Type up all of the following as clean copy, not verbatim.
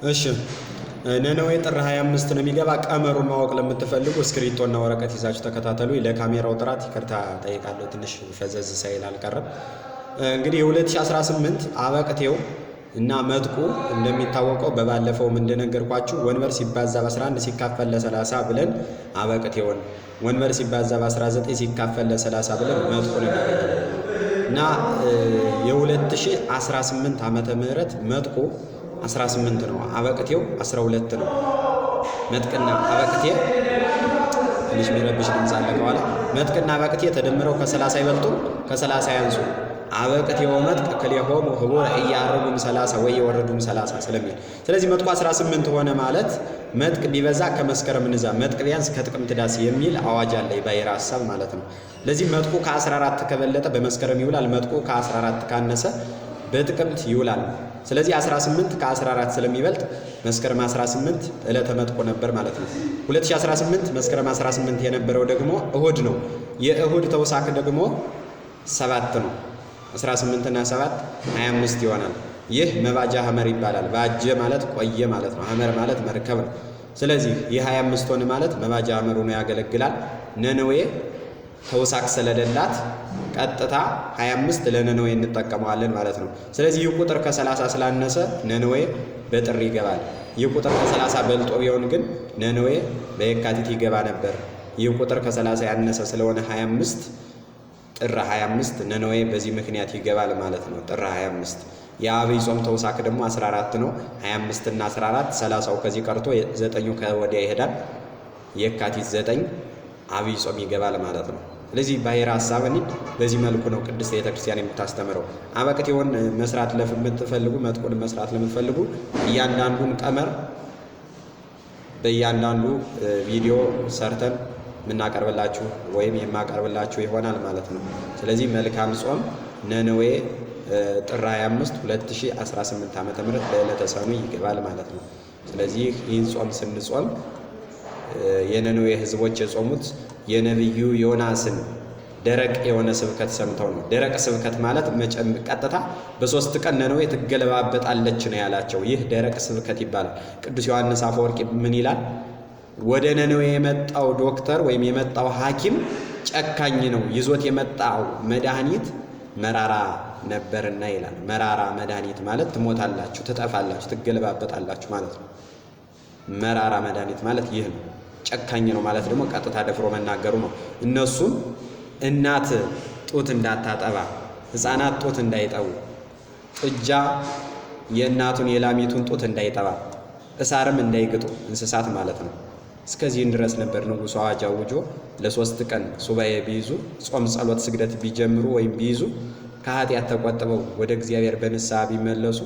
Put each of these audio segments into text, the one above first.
እሺ ነነዌ ጥር 25 ነው የሚገባ። ቀመሩን ማወቅ ለምትፈልጉ እስክሪብቶና ወረቀት ይዛችሁ ተከታተሉ። ለካሜራው ጥራት ይቅርታ ጠይቃለሁ፣ ትንሽ ፈዘዝ ሳይል አልቀረም። እንግዲህ የ2018 አበቅቴው እና መጥቁ እንደሚታወቀው በባለፈው እንደነገርኳችሁ ወንበር ሲባዛ በ11 ሲካፈል ለ30 ብለን አበቅቴውን፣ ወንበር ሲባዛ በ19 ሲካፈል ለ30 ብለን መጥቁን እናገኛለን። እና የ2018 ዓመተ ምህረት መጥቁ 18 ነው፣ አበቅቴው 12 ነው። መጥቅና አበቅቴ ትንሽ የሚረብሽ ድምፅ አለ ከኋላ። መጥቅና አበቅቴ ተደምረው ከ30 ይበልጡ፣ ከ30 ያንሱ። አበቅቴው መጥቅ ክልኤሆሙ ህቡረ ኢያዕርጉም 30 ወይ የወረዱም 30 ስለሚል፣ ስለዚህ መጥቁ 18 ሆነ ማለት መጥቅ ቢበዛ ከመስከረም እንዛ፣ መጥቅ ቢያንስ ከጥቅምት ዳስ የሚል አዋጅ አለ፣ ባይራ ሐሳብ ማለት ነው። ለዚህ መጥቁ ከ14 ከበለጠ በመስከረም ይውላል፣ መጥቁ ከ14 ካነሰ በጥቅምት ይውላል። ስለዚህ 18 ከ14 ስለሚበልጥ መስከረም 18 ዕለተ መጥቆ ነበር ማለት ነው። 2018 መስከረም 18 የነበረው ደግሞ እሁድ ነው። የእሁድ ተውሳክ ደግሞ 7 ነው። 18 እና 7 25 ይሆናል። ይህ መባጃ ሐመር ይባላል። ባጀ ማለት ቆየ ማለት ነው። ሐመር ማለት መርከብ ነው። ስለዚህ የ25 ሆነ ማለት መባጃ ሐመር ሆኖ ያገለግላል። ነነዌ ተውሳክ ስለሌላት ቀጥታ 25 ለነነዌ እንጠቀመዋለን ማለት ነው። ስለዚህ ይህ ቁጥር ከ30 ስላነሰ ነነዌ በጥር ይገባል። ይህ ቁጥር ከ30 በልጦ ቢሆን ግን ነነዌ በየካቲት ይገባ ነበር። ይህ ቁጥር ከ30 ያነሰ ስለሆነ 25 ጥር 25 ነነዌ በዚህ ምክንያት ይገባል ማለት ነው። ጥር 25 የአብይ ጾም ተውሳክ ደግሞ 14 ነው። 25 እና 14 30ው ከዚህ ቀርቶ 9ኙ ከወዲያ ይሄዳል። የካቲት 9 አብይ ጾም ይገባል ማለት ነው። ስለዚህ ባይራ ሐሳብን በዚህ መልኩ ነው ቅድስት ቤተክርስቲያን የምታስተምረው። አበቅቴውን መስራት ለምትፈልጉ፣ መጥቁን መስራት ለምትፈልጉ እያንዳንዱን ቀመር በእያንዳንዱ ቪዲዮ ሰርተን የምናቀርብላችሁ ወይም የማቀርብላችሁ ይሆናል ማለት ነው። ስለዚህ መልካም ጾም። ነነዌ ጥር 25 2018 ዓመተ ምህረት ለዕለተ ሰኑይ ይገባል ማለት ነው። ስለዚህ ይህን ጾም ስንጾም የነነዌ ህዝቦች የጾሙት የነብዩ ዮናስን ደረቅ የሆነ ስብከት ሰምተው ነው። ደረቅ ስብከት ማለት ቀጥታ በ3 ቀን ነነዌ ትገለባበጣለች ነው ያላቸው። ይህ ደረቅ ስብከት ይባላል። ቅዱስ ዮሐንስ አፈወርቂ ምን ይላል? ወደ ነነዌ የመጣው ዶክተር ወይም የመጣው ሐኪም ጨካኝ ነው፣ ይዞት የመጣው መድኃኒት መራራ ነበርና ይላል። መራራ መድኃኒት ማለት ትሞታላችሁ፣ ትጠፋላችሁ፣ ትገለባበጣላችሁ ማለት ነው። መራራ መድኃኒት ማለት ይህ ነው። ጨካኝ ነው ማለት ደግሞ ቀጥታ ደፍሮ መናገሩ ነው። እነሱም እናት ጡት እንዳታጠባ፣ ሕፃናት ጡት እንዳይጠቡ፣ ጥጃ የእናቱን የላሚቱን ጡት እንዳይጠባ፣ እሳርም እንዳይግጡ እንስሳት ማለት ነው። እስከዚህን ድረስ ነበር ንጉሡ አዋጅ አውጆ ለ3 ቀን ሱባኤ ቢይዙ፣ ጾም፣ ጸሎት፣ ስግደት ቢጀምሩ ወይም ቢይዙ፣ ከኃጢአት ተቆጥበው ወደ እግዚአብሔር በንስሐ ቢመለሱ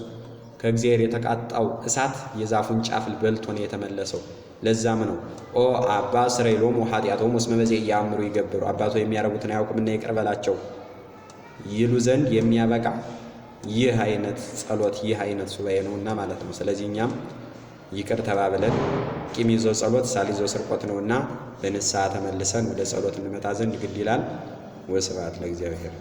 ከእግዚአብሔር የተቃጣው እሳት የዛፉን ጫፍ በልቶ ነው የተመለሰው። ለዛም ነው ኦ አባ ስረይ ሎሙ ኃጢአቶሙ እስመ በዚየ ኢያእምሩ ይገብሩ፣ አባቶ የሚያረጉትን አያውቁምና ይቅር በላቸው ይሉ ዘንድ የሚያበቃ ይህ አይነት ጸሎት፣ ይህ አይነት ሱባኤ ነውና ማለት ነው። ስለዚህ እኛም ይቅር ተባብለን ቂም ይዞ ጸሎት ሳል ይዞ ስርቆት ነውና በንስሐ ተመልሰን ወደ ጸሎት እንመጣ ዘንድ ግድ ይላል። ወስብሐት ለእግዚአብሔር።